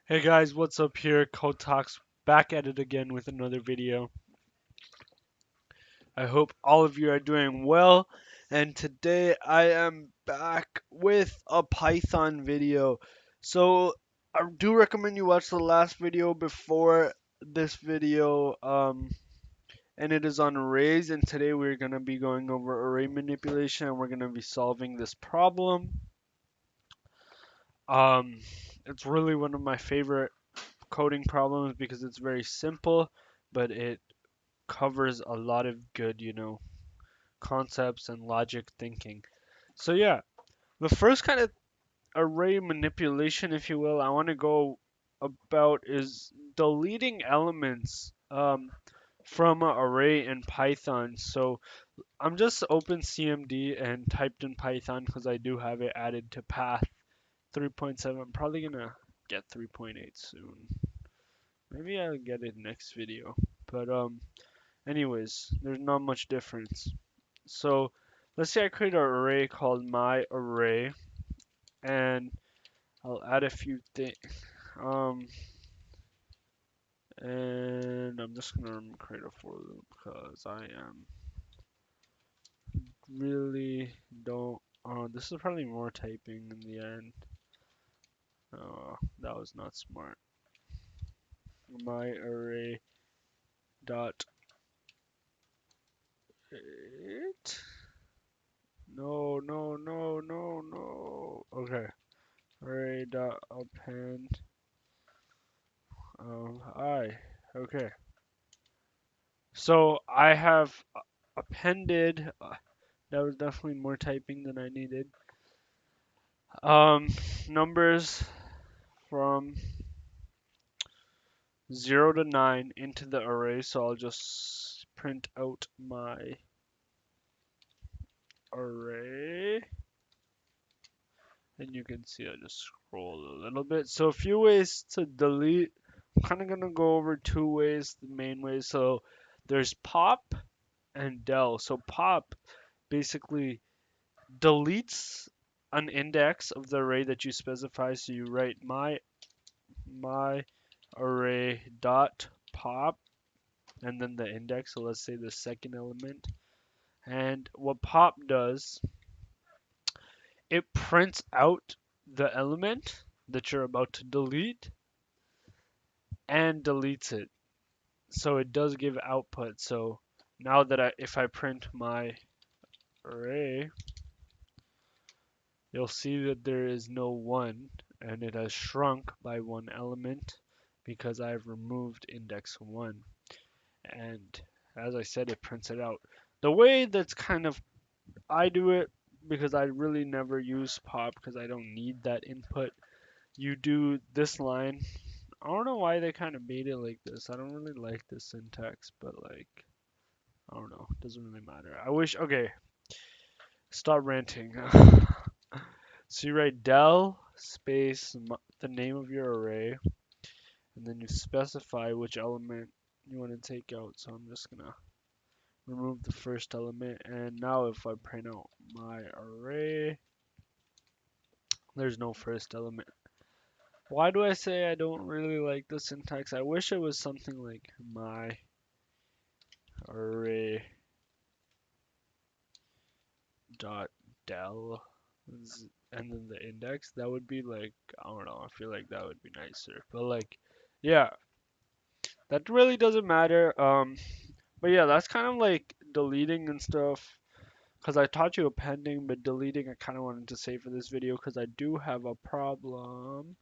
Hey guys, what's up here? Code Talks back at it again with another video. I hope all of you are doing well. And today I am back with a Python video. So I do recommend you watch the last video before this video. And it is on arrays. And today we're going to be going over array manipulation and we're going to be solving this problem. Um, it's really one of my favorite coding problems because it's very simple, but it covers a lot of good, concepts and logic thinking. So yeah, the first kind of array manipulation, if you will, I want to go about is deleting elements from an array in Python. So I'm just open CMD and typed in Python because I do have it added to path 3.7. I'm probably gonna get 3.8 soon. Maybe I'll get it next video. But anyways, there's not much difference. So let's say I create an array called my array, and I'll add a few things. Um, and I'm just gonna create a for loop because I am really don't. Oh, this is probably more typing in the end. Oh, that was not smart. My array dot it. No, no, no, no, no. Okay. Array dot append I. Okay. So I have appended. That was definitely more typing than I needed. Um, Numbers from 0 to 9 into the array. So I'll just print out my array. And you can see I just scroll a little bit. So a few ways to delete. I'm kind of going to go over two ways, the main ways. So there's pop and del. So pop basically deletes an index of the array that you specify. So you write my array dot pop and then the index. So let's say the second element. And what pop does, it prints out the element that you're about to delete and deletes it. So it does give output. So now that if I print my array, you'll see that there is no 1 and it has shrunk by 1 element because I've removed index 1. And as I said, it prints it out. The way that's kind of I do it because I really never use pop because I don't need that input. You do this line. I don't know why they kind of made it like this. I don't really like this syntax, but like, I don't know. It doesn't really matter. I wish, okay, stop ranting. So you write del space the name of your array, and then you specify which element you want to take out. So I'm just gonna remove the first element, and now if I print out my array, there's no first element. Why do I say I don't really like the syntax? I wish it was something like my array dot del and then the index. That would be like, I don't know, I feel like that would be nicer. But like, yeah, that really doesn't matter. But yeah, that's kind of like deleting and stuff. Because I taught you appending, but deleting I kind of wanted to say for this video because I do have a problem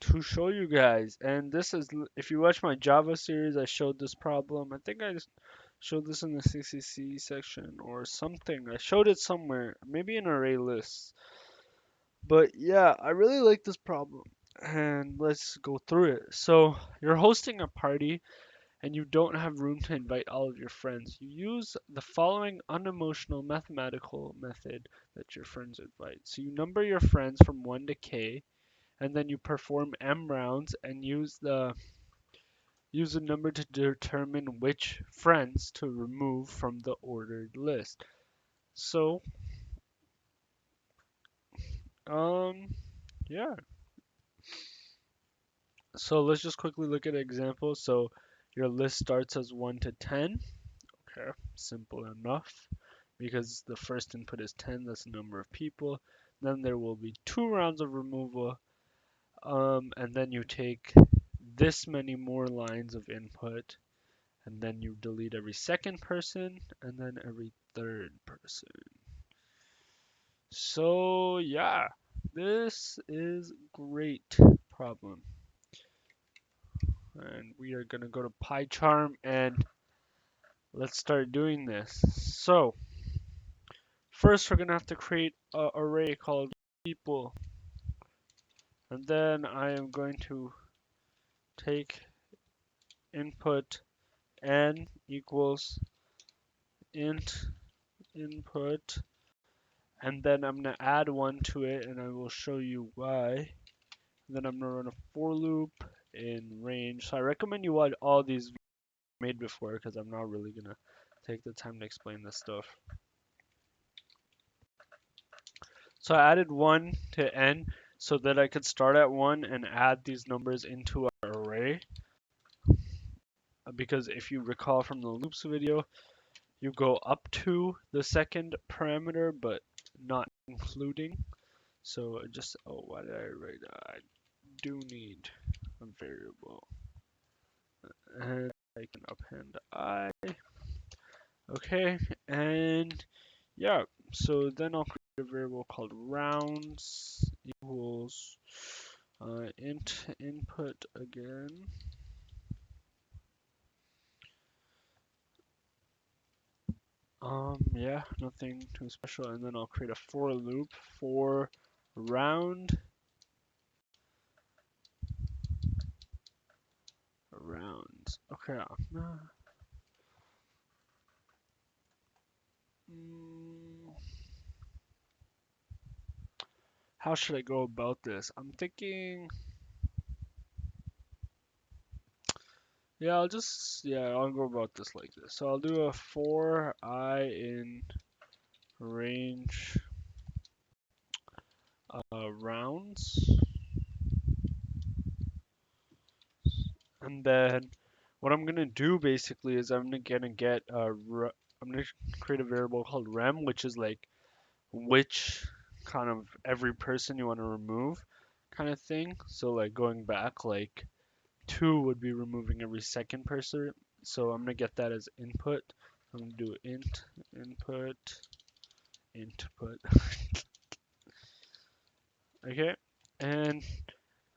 to show you guys. And this is, if you watch my Java series, I showed this problem. I think I just showed this in the CCC section or something. I showed it somewhere, maybe in array lists. But yeah, I really like this problem. And let's go through it. So you're hosting a party and you don't have room to invite all of your friends. You use the following unemotional mathematical method that your friends invite. So you number your friends from 1 to k, and then you perform m rounds and use the number to determine which friends to remove from the ordered list. So, um, yeah. So let's just quickly look at an example. So your list starts as 1 to 10. Okay, simple enough. Because the first input is 10, that's the number of people. Then there will be 2 rounds of removal. And then you take this many more lines of input, and then you delete every second person, and then every third person. So yeah, this is great problem. And we are gonna go to PyCharm and let's start doing this. So first we're gonna have to create an array called people. And then I am going to take input n equals int input, and then I'm going to add 1 to it, and I will show you why. And then I'm going to run a for loop in range. So I recommend you watch all these made before because I'm not really going to take the time to explain this stuff. So I added 1 to n so that I could start at 1 and add these numbers into our array. Because if you recall from the loops video, you go up to the second parameter, but not including. So just, oh, why did I write that? I do need a variable. And I can append I. Okay, and yeah, so then I'll create a variable called rounds equals int input again. Yeah, nothing too special. And then I'll create a for loop for rounds. Okay. Mm, how should I go about this? I'm thinking, yeah, I'll go about this like this. So I'll do a for I in range rounds. And then what I'm gonna do basically is I'm gonna create a variable called rem, which is like which kind of every person you want to remove kind of thing. So like going back, like 2 would be removing every second person. So I'm gonna get that as input. I'm gonna do int input. Okay, and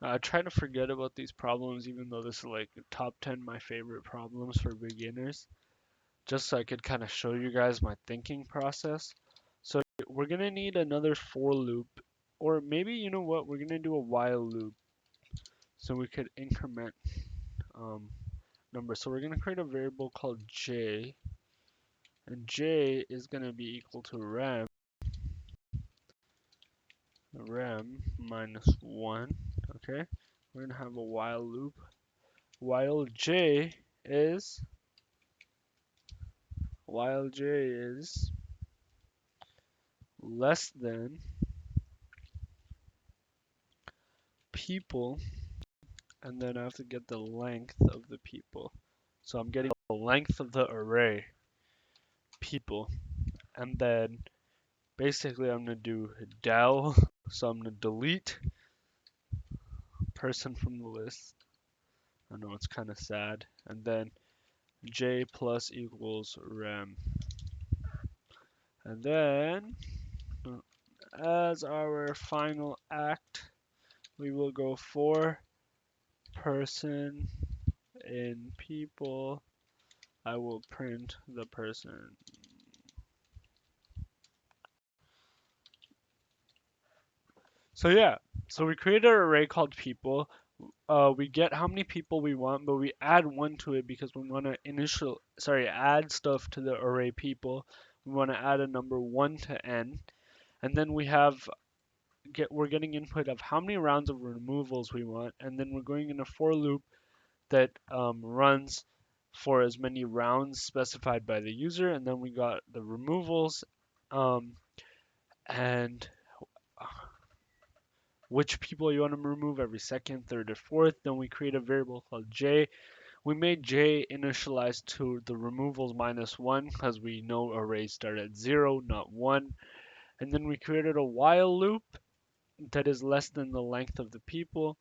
I try to forget about these problems, even though this is like top 10 my favorite problems for beginners, just so I could kind of show you guys my thinking process. So we're gonna need another for loop, or maybe you know what, we're gonna do a while loop, so we could increment numbers. So we're gonna create a variable called j, and j is gonna be equal to rem minus 1. Okay, we're gonna have a while loop. While j is while j is less than people, and then I have to get the length of the people. So I'm getting the length of the array people, and then basically I'm gonna do del. So I'm gonna delete person from the list. I know it's kind of sad, and then j plus equals rem, and then as our final act, we will go for person in people. I will print the person. So yeah, so we created an array called people. We get how many people we want, but we add 1 to it because we want to add stuff to the array people. We want to add a number 1 to n, and then we're getting input of how many rounds of removals we want, and then we're going in a for loop that runs for as many rounds specified by the user, and then we got the removals, and which people you want to remove every second, third, or fourth. Then we create a variable called j. We made j initialized to the removals -1 because we know arrays start at 0, not 1. And then we created a while loop that is less than the length of the people.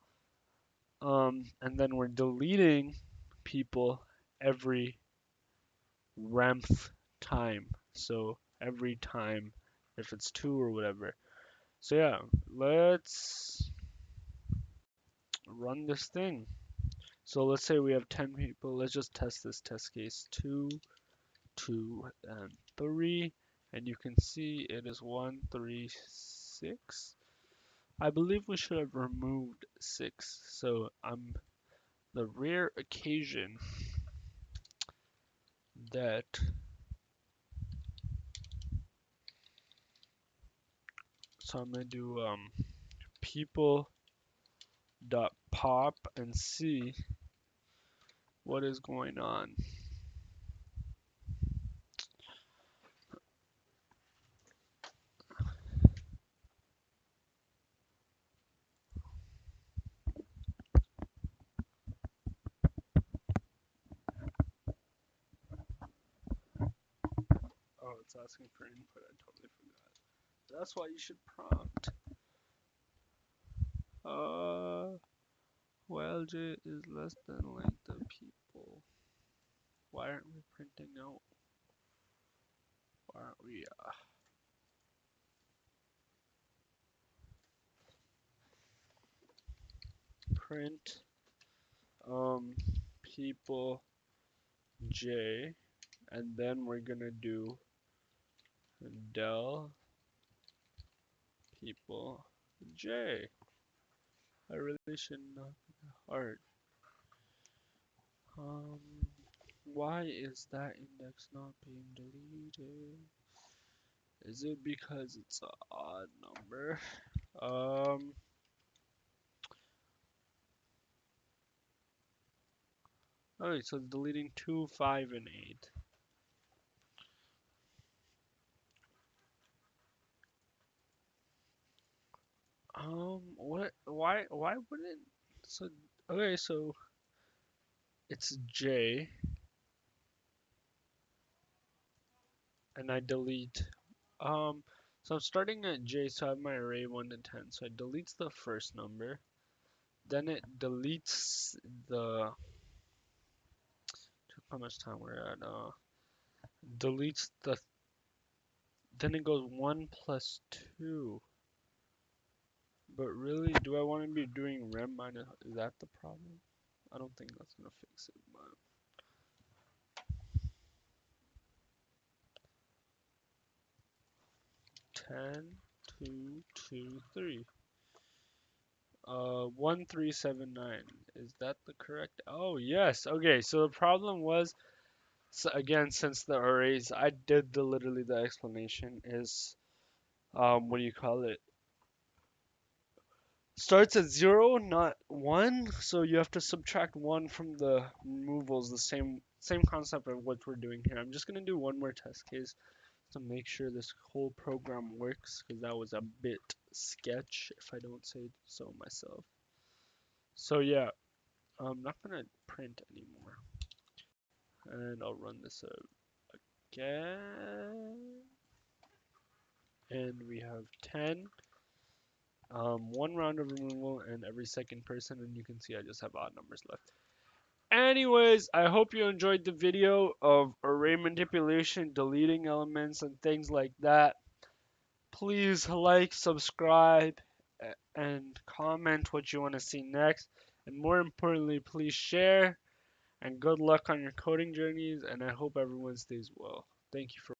And then we're deleting people every ramth time. So every time, if it's 2 or whatever. So yeah, let's run this thing. So let's say we have 10 people. Let's just test this test case. 2, 2, and 3. And you can see it is 1, 3, 6. I believe we should have removed 6. So the rare occasion that I'm gonna do people dot pop and see what is going on. Oh, it's asking for input. I totally forgot. That's why you should prompt. While j is less than length of people. Why aren't we printing out? Why aren't we print people j, and then we're gonna do del people j. I really should not be hard. Um, why is that index not being deleted? Is it because it's an odd number? Okay, so it's deleting 2, 5, and 8. Why wouldn't, so, okay, so it's J, and I delete, so I'm starting at J, so I have my array 1 to 10, so it deletes the first number, then it deletes the, how much time we're at, deletes the, then it goes 1 plus 2, but really, do I want to be doing rem minus, is that the problem? I don't think that's gonna fix it, but 10, 2, 2, 3. 1379. Is that the correct? Oh, yes. Okay, so the problem was, so again, since the arrays, I did literally the explanation is, what do you call it? Starts at 0, not 1, so you have to subtract 1 from the removals, the same concept of what we're doing here. I'm just gonna do one more test case to make sure this whole program works, because that was a bit sketch, if I don't say so myself. So yeah, I'm not gonna print anymore, and I'll run this again, and we have 10, one round of removal, and every second person, and you can see I just have odd numbers left. Anyways, I hope you enjoyed the video of array manipulation, deleting elements, and things like that. Please like, subscribe, and comment what you want to see next. And more importantly, please share. And good luck on your coding journeys. And I hope everyone stays well. Thank you for